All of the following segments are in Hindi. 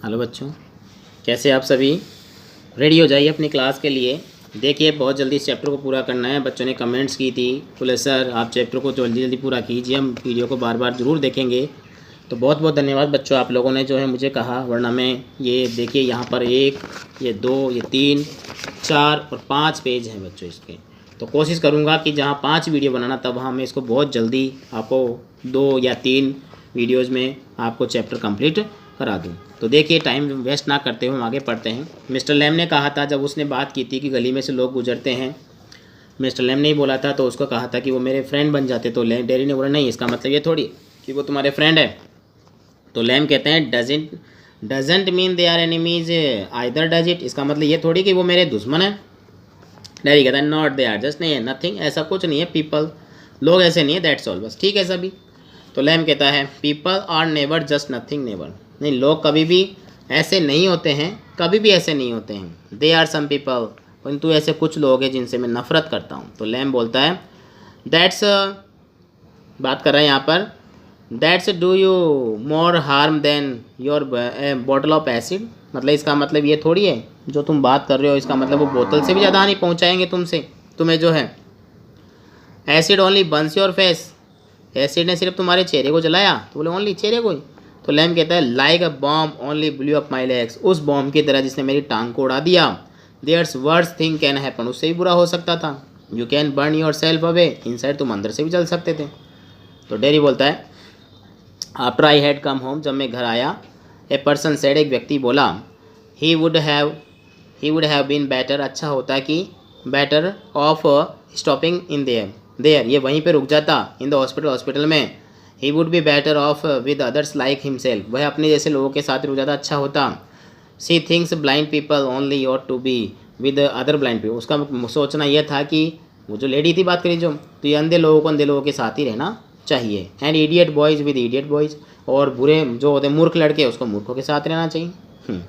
हेलो बच्चों, कैसे आप सभी रेडी हो जाइए अपनी क्लास के लिए। देखिए, बहुत जल्दी इस चैप्टर को पूरा करना है। बच्चों ने कमेंट्स की थी, बोले सर आप चैप्टर को जल्दी जल्दी पूरा कीजिए, हम वीडियो को बार बार ज़रूर देखेंगे। तो बहुत बहुत धन्यवाद बच्चों, आप लोगों ने जो है मुझे कहा, वरना मैं ये देखिए यहाँ पर 1, ये 2, ये 3, 4 और 5 पेज हैं बच्चों इसके। तो कोशिश करूँगा कि जहाँ 5 वीडियो बनाना तब हाँ मैं इसको बहुत जल्दी आपको 2 या 3 वीडियोज़ में आपको चैप्टर कंप्लीट करा दूँ। तो देखिए, टाइम वेस्ट ना करते हुए हम आगे पढ़ते हैं। मिस्टर लैम ने कहा था, जब उसने बात की थी कि गली में से लोग गुजरते हैं, मिस्टर लैम ने ही बोला था, तो उसको कहा था कि वो मेरे फ्रेंड बन जाते। तो डेरी ने बोला नहीं, इसका मतलब ये थोड़ी कि वो तुम्हारे फ्रेंड है। तो लैम कहते हैं doesn't mean they are enemies either does it, इसका मतलब ये थोड़ी कि वो मेरे दुश्मन है। डेरी कहता है नॉट दे आर जस्ट, नहीं है नथिंग, ऐसा कुछ नहीं है। पीपल, लोग ऐसे नहीं है, दैट्स ऑल, बस ठीक है सभी। तो लैम कहता है people are never just nothing, never, नहीं, लोग कभी भी ऐसे नहीं होते हैं, कभी भी ऐसे नहीं होते हैं। दे आर सम पीपल, परंतु ऐसे कुछ लोग हैं जिनसे मैं नफरत करता हूँ। तो लैम बोलता है दैट्स, बात कर रहे हैं यहाँ पर, that's do you more harm then your bottle of acid, मतलब इसका मतलब ये थोड़ी है जो तुम बात कर रहे हो, इसका मतलब वो बोतल से भी ज़्यादा हानि पहुँचाएंगे तुम्हें जो है। Acid only Burns your face, acid ने सिर्फ तुम्हारे चेहरे को जलाया, तो बोले ओनली चेहरे को ही। तो लैम कहता है like a bomb only blew up my legs, उस बॉम्ब की तरह जिसने मेरी टांग को उड़ा दिया। There's worse thing can happen, उससे भी बुरा हो सकता था। You can burn yourself away inside, तुम अंदर से भी जल सकते थे। तो डेरी बोलता है after I had come home, जब मैं घर आया, ए पर्सन सेड, एक व्यक्ति बोला, he would have been better, अच्छा होता कि better off stopping in there, ये वहीं पे रुक जाता, इन द हॉस्पिटल में। He would be better off with others like himself, वह अपने जैसे लोगों के साथ रुक जाता, अच्छा होता। She thinks blind people only ought to be with other blind people, उसका सोचना यह था कि वो जो लेडी थी बात करी जो, तो ये अंधे लोगों को अंधे लोगों के साथ ही रहना चाहिए। And idiot boys with idiot boys, और बुरे जो होते मूर्ख लड़के उसको मूर्खों के साथ रहना चाहिए।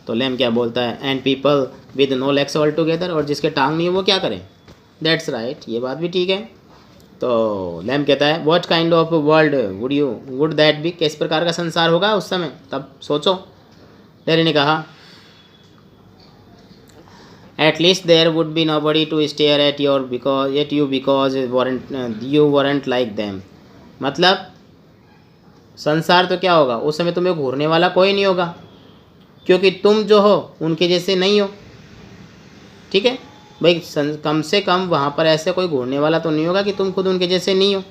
तो लैम क्या बोलता है, and people with no legs all together, और जिसके टांग नहीं है वो क्या करें। दैट्स राइट, ये बात भी ठीक है। तो लैम कहता है what kind of world would that be, किस प्रकार का संसार होगा उस समय, तब सोचो। डेरी ने कहा at least there would be nobody to stare at you because you weren't like them, मतलब संसार तो क्या होगा उस समय, तुम्हें घूरने वाला कोई नहीं होगा क्योंकि तुम जो हो उनके जैसे नहीं हो। ठीक है भाई, कम से कम वहाँ पर ऐसे कोई घूरने वाला तो नहीं होगा कि तुम खुद उनके जैसे नहीं हो।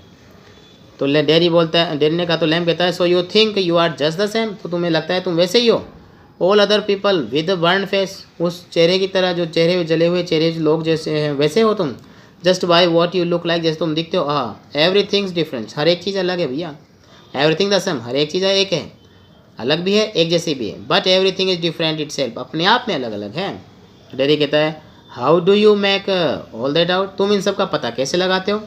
तो डेरी बोलता है, डेरी ने कहा, तो लैम कहता है so you think you are just the same, तो तुम्हें लगता है तुम वैसे ही हो। All other people with burn face, उस चेहरे की तरह, जो चेहरे जले हुए चेहरे लोग जैसे हैं वैसे हो तुम। Just by what you look like, जैसे तुम दिखते हो। हाँ, एवरीथिंग्स डिफरेंट, हर एक चीज़ अलग है भैया। एवरीथिंग द सेम, हर एक चीज़ एक है, अलग भी है एक जैसी भी है, but everything is different itself, अपने आप में अलग अलग है। डेरी कहता है how do you make all that out, तुम इन सब का पता कैसे लगाते हो।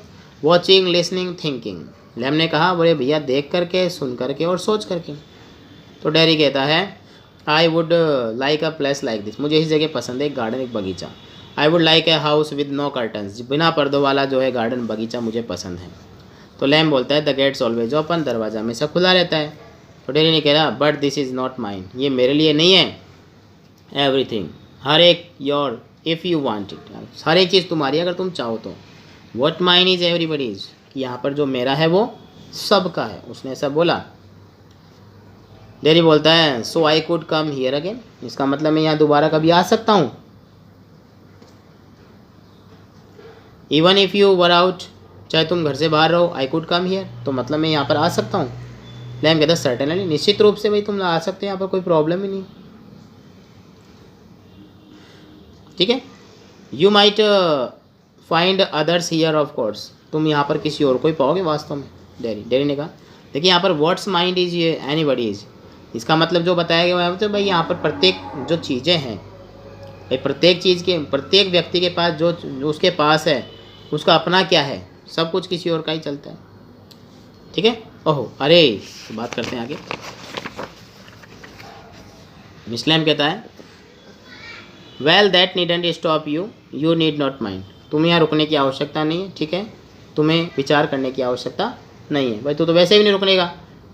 वॉचिंग, लिसनिंग, थिंकिंग, लैम ने कहा बोले भैया देख करके, सुन करके और सोच करके। तो डेरी कहता है I would like a place like this, मुझे इस जगह पसंद है, एक गार्डन, एक बगीचा। I would like a house with no curtains, बिना पर्दों वाला जो है गार्डन बगीचा मुझे पसंद है। तो लैम बोलता है द गेट्स ऑलवेज ओपन, दरवाज़ा हमेशा खुला रहता है। तो डेरी ने कहा but this is not mine, ये मेरे लिए नहीं है। एवरीथिंग, हर एक, your if you want it, हर एक चीज़ तुम्हारी अगर तुम चाहो तो। व्हाट माइन इज़ एवरीबडीज़, यहाँ पर जो मेरा है वो सबका है, उसने ऐसा बोला। डेरी बोलता है so I could come here again, इसका मतलब मैं यहाँ दोबारा कभी आ सकता हूँ। Even if you were out, चाहे तुम घर से बाहर रहो, आई कुड कम हियर, तो मतलब मैं यहाँ पर आ सकता हूँ। लैम कहता है सर्टेनली, निश्चित रूप से भाई तुम आ सकते हो, यहाँ पर कोई प्रॉब्लम ही नहीं। ठीक है, you might find others here of course, तुम यहाँ पर किसी और को ही पाओगे वास्तव में। डेरी ने कहा देखिए यहाँ पर what's mind is anybody is, इसका मतलब जो बताया गया है तो भाई यहाँ पर प्रत्येक जो चीज़ें हैं, भाई प्रत्येक चीज़ के, प्रत्येक व्यक्ति के पास जो उसके पास है उसका अपना क्या है, सब कुछ किसी और का ही चलता है। ठीक है, ओहो अरे, तो बात करते हैं आगे। मिस लैम कहता है well that needn't stop you, you need not mind, तुम्हें यहाँ रुकने की आवश्यकता नहीं है। ठीक है, तुम्हें विचार करने की आवश्यकता नहीं है भाई, तू तो वैसे भी नहीं रुकने का,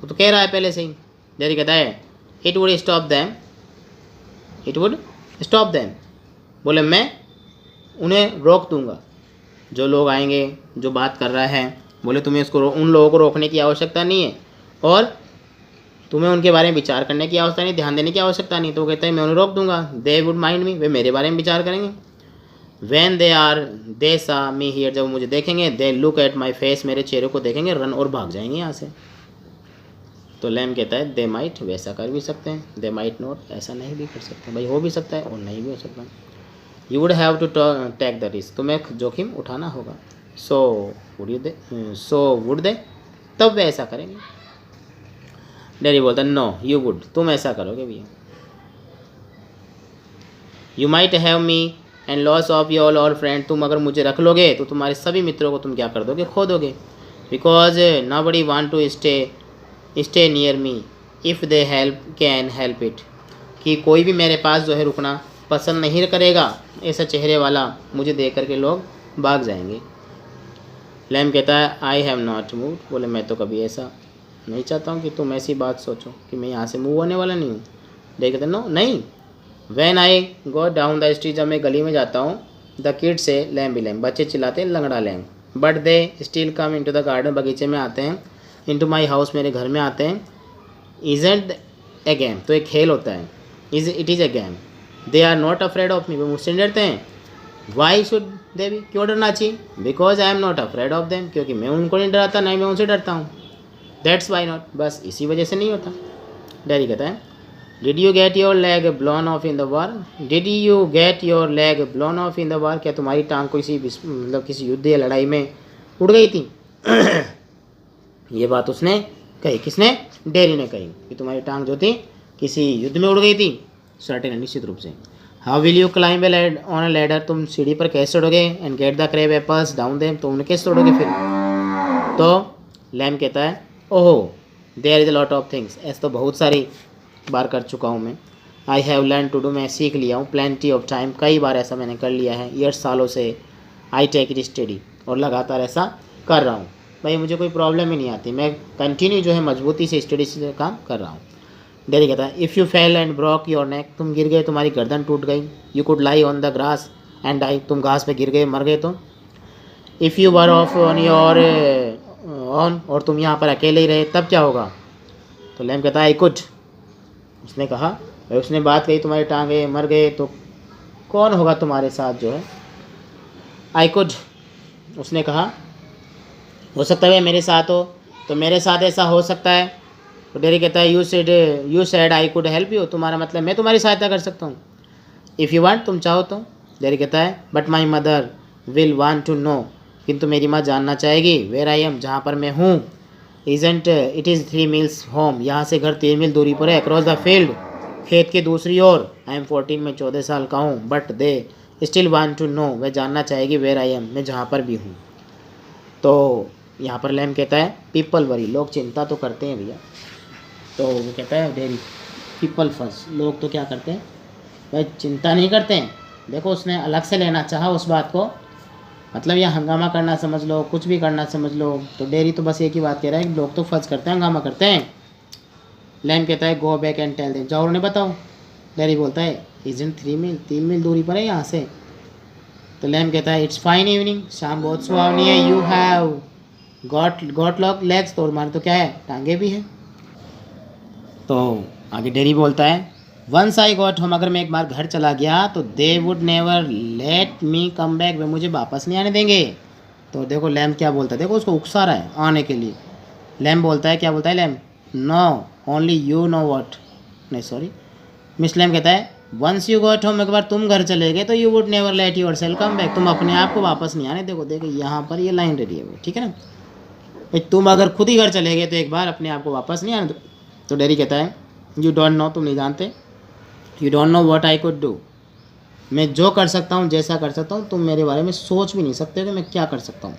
वो तो कह रहा है पहले से ही। डेरी कहता है it would stop them it would stop them, बोले मैं उन्हें रोक दूंगा। जो लोग आएंगे, जो बात कर रहा है, बोले तुम्हें उसको उन लोगों को रोकने की आवश्यकता नहीं है और तुम्हें उनके बारे में विचार करने की आवश्यकता नहीं, ध्यान देने की आवश्यकता नहीं। तो वो कहते हैं मैं उन्हें रोक दूंगा। दे वुड माइंड मी, वे मेरे बारे में विचार करेंगे। वैन दे सा मी हियर, जब वो मुझे देखेंगे, they look at my face, मेरे चेहरे को देखेंगे, रन और भाग जाएंगे यहाँ से। तो लैम कहता है दे माइट, वैसा कर भी सकते हैं, दे माइट नॉट, ऐसा नहीं भी कर सकते। भाई हो भी सकता है और नहीं भी हो सकता। You would have to take the risk, तुम्हें जोखिम उठाना होगा। सो वुड दे, तब वे ऐसा करेंगे। डैडी बोलता है नो यू वुड, तुम ऐसा करोगे भैया। You might have me and loss of your all friend, तुम अगर मुझे रख लोगे तो तुम्हारे सभी मित्रों को तुम क्या कर दोगे, खो दोगे। Because nobody want to stay near me if they can help it, कि कोई भी मेरे पास जो है रुकना पसंद नहीं करेगा, ऐसा चेहरे वाला मुझे देख करके लोग भाग जाएंगे। लैम कहता है आई हैव नॉट मूव्ड, बोले मैं तो कभी ऐसा नहीं चाहता हूँ कि तुम ऐसी बात सोचो कि मैं यहाँ से मूव होने वाला नहीं हूँ। डैडी कहते नो नहीं। When I go down the street, जब मैं गली में जाता हूँ, द किड से लैम भी लैम, बच्चे चिल्लाते हैं लंगड़ा Lamb. But they still come into the garden, बगीचे में आते हैं, इनटू माय हाउस, मेरे घर में आते हैं। इजंट ए गेम, तो एक खेल होता है, it is a game. They are not afraid of me, वो मुझसे नहीं डरते हैं। वाई शुड दे बी, क्यों डरना चाहिए? Because I am not afraid of them, क्योंकि मैं उनको नहीं डराता, नहीं मैं उनसे डरता हूँ। दैट्स वाई नॉट, बस इसी वजह से नहीं होता। डैडी कहता है did you get your leg blown of in the war, did you get your leg blown of in the war, क्या तुम्हारी टांग किसी मतलब किसी युद्ध या लड़ाई में उड़ गई थी? ये बात उसने कही, किसने? डैडी ने कही कि तुम्हारी टांग जो थी किसी युद्ध में उड़ गई थी। सर्टेन, निश्चित रूप से। How will you climb on a ladder, तुम सीढ़ी पर कैसे चढ़ोगे? And get the crab apples down them, तो उन्हें कैसे चढ़ोगे फिर? तो लैम कहता है ओहो there is a lot of things, ऐसा तो बहुत सारी बार कर चुका हूँ मैं। I have learn to do, मैं सीख लिया हूँ। प्लेंटी ऑफ टाइम, कई बार ऐसा मैंने कर लिया है। ईयर्स, सालों से। आई टेक इट स्टडी, और लगातार ऐसा कर रहा हूँ। भाई मुझे कोई प्रॉब्लम ही नहीं आती, मैं कंटिन्यू जो है मजबूती से स्टडी से काम कर रहा हूँ। डैडी कहता है if you fell and broke your neck, तुम गिर गए, तुम्हारी गर्दन टूट गई। You could lie on the grass and die, तुम घास पे गिर गए, मर गए। तो if you were off on your own, और तुम यहाँ पर अकेले ही रहे, तब क्या होगा? तो लैम कहता है आई कुड, उसने कहा, उसने बात कही तुम्हारी टांगे मर गए तो कौन होगा तुम्हारे साथ जो है? आई कुड, उसने कहा हो सकता है मेरे साथ हो, तो मेरे साथ ऐसा हो सकता है। तो डैडी कहता है you said I could help you, तुम्हारा मतलब मैं तुम्हारी सहायता कर सकता हूँ। इफ़ यू वांट, तुम चाहो तो। डैडी कहता है but my mother will want to know, किंतु मेरी माँ जानना चाहेगी वेयर आई एम, जहाँ पर मैं हूँ। Isn't it is 3 meals home, यहाँ से घर 3 मील दूरी पर है। अक्रॉस द फील्ड, खेत की दूसरी ओर। आई एम 14, मैं 14 साल का हूँ। But they still want to know, वह जानना चाहेगी वेयर आई एम, मैं जहाँ पर भी हूँ। तो यहाँ पर लैम कहता है पीपल वरी, लोग चिंता तो करते हैं भैया। तो वो कहता है डेरी पीपल फर्स्ट, लोग तो क्या करते हैं भाई, चिंता नहीं करते हैं। देखो उसने अलग से लेना चाहा उस बात को, मतलब यह हंगामा करना समझ लो, कुछ भी करना समझ लो। तो डेरी तो बस एक ही बात कह रहा है कि लोग तो फर्ज करते हैं, हंगामा करते हैं। लैम कहता है go back and tell them, जाओ उन्हें बताओ। डेरी बोलता है इजंट 3 मील दूरी पर है यहाँ से। तो लैम कहता है इट्स फाइन इवनिंग, शाम बहुत सुहावनी है। You have got lock legs, तो हमारे तो क्या है, टांगे भी हैं। तो आगे डेरी बोलता है वंस आई गॉट होम, अगर मैं एक बार घर चला गया तो they would never let me come back, वे मुझे वापस नहीं आने देंगे। तो देखो लैम क्या बोलता है, देखो उसको उकसा रहा है आने के लिए। लैम बोलता है, क्या बोलता है Lamb? No only you know what, नहीं सॉरी, मिस लैम कहता है वंस यू गॉट होम, एक बार तुम घर चले गए तो you would never let your self come back, तुम अपने आप को वापस नहीं आने। देखो देखो यहाँ पर ये लाइन रेडी है, ठीक है ना भाई, तुम अगर खुद ही घर चले गए तो एक बार अपने आप को वापस नहीं आने दो। तो डैडी कहता है यू डोंट नो, तुम नहीं जानते। You don't know what I could do, मैं जो कर सकता हूँ, जैसा कर सकता हूँ, तुम मेरे बारे में सोच भी नहीं सकते कि मैं क्या कर सकता हूँ।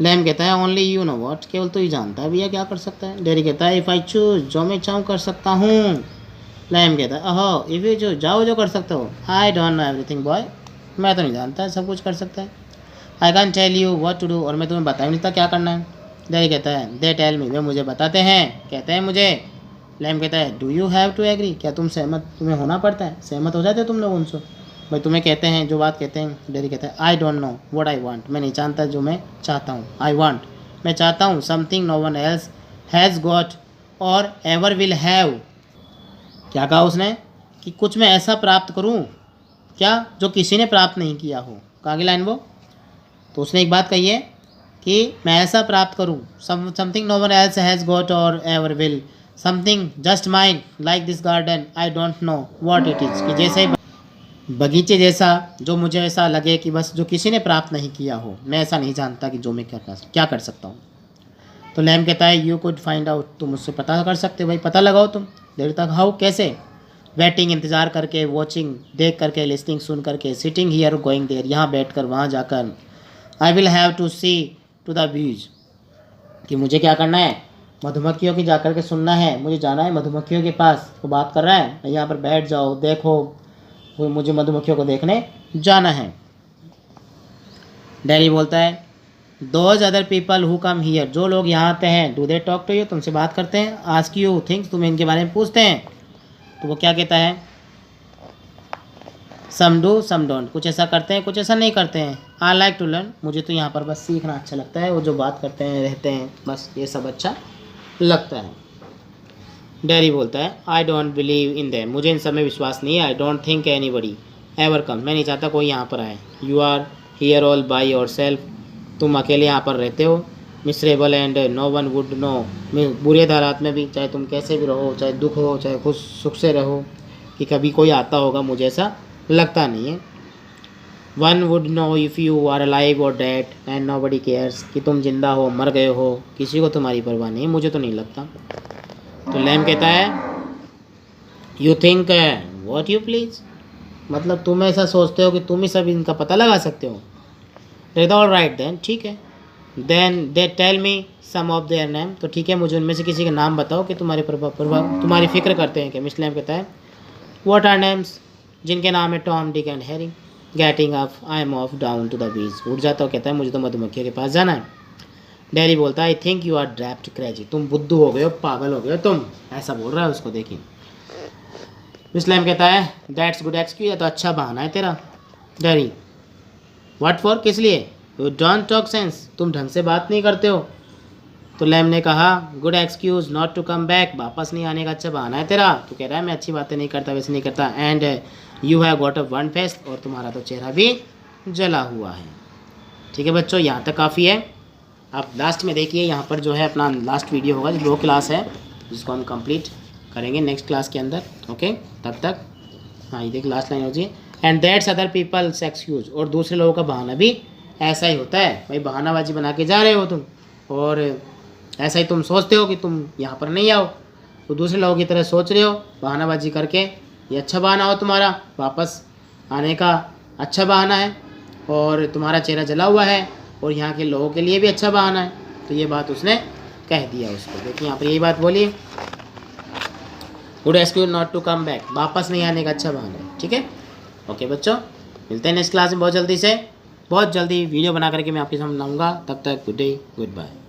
लैम कहता है ओनली यू नो व्हाट, केवल तो ही जानता है भैया क्या कर सकता है। डैडी कहता है इफ़ आई चूज, जो मैं चाहूँ कर सकता हूँ। लैम कहता है अहो इफ़ यू चूज, जाओ जो कर सकते हो। I don't know everything boy, मैं तो नहीं जानता सब कुछ कर सकता है। I can tell you what to do, और मैं तुम्हें बता नहीं सकता क्या करना है। डैडी कहता है दे टेल मी, वे मुझे बताते हैं, कहते हैं मुझे। लैम कहता है do you have to agree, क्या तुम्हें होना पड़ता है, सहमत हो जाते हो तुम लोग उनसे। भाई तुम्हें कहते हैं जो बात कहते हैं, डेरी कहता है I don't know what I want, मैं नहीं जानता जो मैं चाहता हूँ। आई वांट, मैं चाहता हूँ something no one else has got or ever will have. क्या कहा उसने कि कुछ मैं ऐसा प्राप्त करूँ क्या जो किसी ने प्राप्त नहीं किया हो। कहाँ की लाइन वो, तो उसने एक बात कही है कि मैं ऐसा प्राप्त करूँ something no one else has got or ever will, something just mine like this garden I don't know what it is, कि जैसे बगीचे जैसा जो मुझे ऐसा लगे कि बस जो किसी ने प्राप्त नहीं किया हो, मैं ऐसा नहीं जानता कि जो मैं क्या कर सकता हूँ। तो लैम कहता है यू कुड फाइंड आउट, तुम उससे पता कर सकते हो, भाई पता लगाओ तुम। देर तक हाउ, कैसे, वेटिंग इंतज़ार करके, वॉचिंग देख करके, लिसनिंग सुन करके, सिटिंग हियर गोइंग देयर यहाँ बैठ कर वहाँ जाकर, I will have to see to the bees, कि मुझे क्या करना है, मधुमक्खियों की जाकर के सुनना है, मुझे जाना है मधुमक्खियों के पास। वो बात कर रहा है यहाँ पर बैठ जाओ देखो, वो मुझे मधुमक्खियों को देखने जाना है। डैरी बोलता है those other people who come here, जो लोग यहाँ आते हैं, do they talk to you, तुमसे बात करते हैं, आस्क यू थिंग्स, तुम्हें इनके बारे में पूछते हैं। तो वो क्या कहता है, सम डू सम डोंट, कुछ ऐसा करते हैं कुछ ऐसा नहीं करते हैं। आई लाइक टू लर्न, मुझे तो यहाँ पर बस सीखना अच्छा लगता है, वो जो बात करते हैं रहते हैं बस ये सब अच्छा लगता है। डैरी बोलता है I don't believe in them, मुझे इन सब में विश्वास नहीं है। I don't think anybody ever come, मैं नहीं चाहता कोई यहाँ पर आए। You are here all by yourself, तुम अकेले यहाँ पर रहते हो। Miserable and no one would know, बुरे हालात में भी, चाहे तुम कैसे भी रहो, चाहे दुख हो चाहे खुश सुख से रहो, कि कभी कोई आता होगा, मुझे ऐसा लगता नहीं है। One would know if you are alive or dead and nobody cares, कि तुम जिंदा हो मर गए हो, किसी को तुम्हारी परवाह नहीं, मुझे तो नहीं लगता। तो लैम कहता है you think what you please, मतलब तुम ऐसा सोचते हो कि तुम ही सब इनका पता लगा सकते हो। कहता ऑल राइट देन, ठीक है, then they tell me some of their names, तो ठीक है मुझे उनमें से किसी के नाम बताओ कि तुम्हारी फिक्र करते हैं कि। मिस लैम कहता है व्हाट आर नेम्स, जिनके नाम है Tom Dick and Harry. Getting up I am off down to the beach, उठ जाता हो, कहता है मुझे तो मधुमक्खियों के पास जाना है। डैरी बोलता है I think you are draped crazy, तुम बुद्धू हो गए हो, पागल हो गए हो तुम, ऐसा बोल रहा है उसको। देखिए मिस लैम कहता है दैट्स गुड एक्सक्यूज, तो अच्छा बहाना है तेरा। डैरी व्हाट फॉर, किस लिए। यू डोंट टॉक सेंस, तुम ढंग से बात नहीं करते हो। तो लैम ने कहा good excuse not to come back, वापस नहीं आने का अच्छा बहाना है तेरा। तो कह रहा है मैं अच्छी बातें नहीं करता, वैसे नहीं करता। And you have got a one face, और तुम्हारा तो चेहरा भी जला हुआ है। ठीक है बच्चों, यहाँ तक काफ़ी है। आप लास्ट में देखिए, यहाँ पर जो है अपना लास्ट वीडियो होगा, जो 2 क्लास है जिसको हम कंप्लीट करेंगे नेक्स्ट क्लास के अंदर। ओके, तब तक हाँ ये देखिए लास्ट लाइन हो जी, and that's other people's excuse, और दूसरे लोगों का बहाना भी ऐसा ही होता है। भाई बहानाबाजी बना के जा रहे हो तुम, और ऐसा ही तुम सोचते हो कि तुम यहाँ पर नहीं आओ, तो दूसरे लोगों की तरह सोच रहे हो बहानाबाजी करके। ये अच्छा बहाना हो तुम्हारा, वापस आने का अच्छा बहाना है, और तुम्हारा चेहरा जला हुआ है, और यहाँ के लोगों के लिए भी अच्छा बहाना है। तो ये बात उसने कह दिया उसको। देखिए यहाँ पर यही बात बोली, good excuse not to come back, वापस नहीं आने का अच्छा बहाना है। ठीक है, ओके बच्चों, मिलते हैं नेक्स्ट क्लास में बहुत जल्दी वीडियो बना करके मैं आपके सामने आऊँगा। तब तक गुड डे, गुड बाय।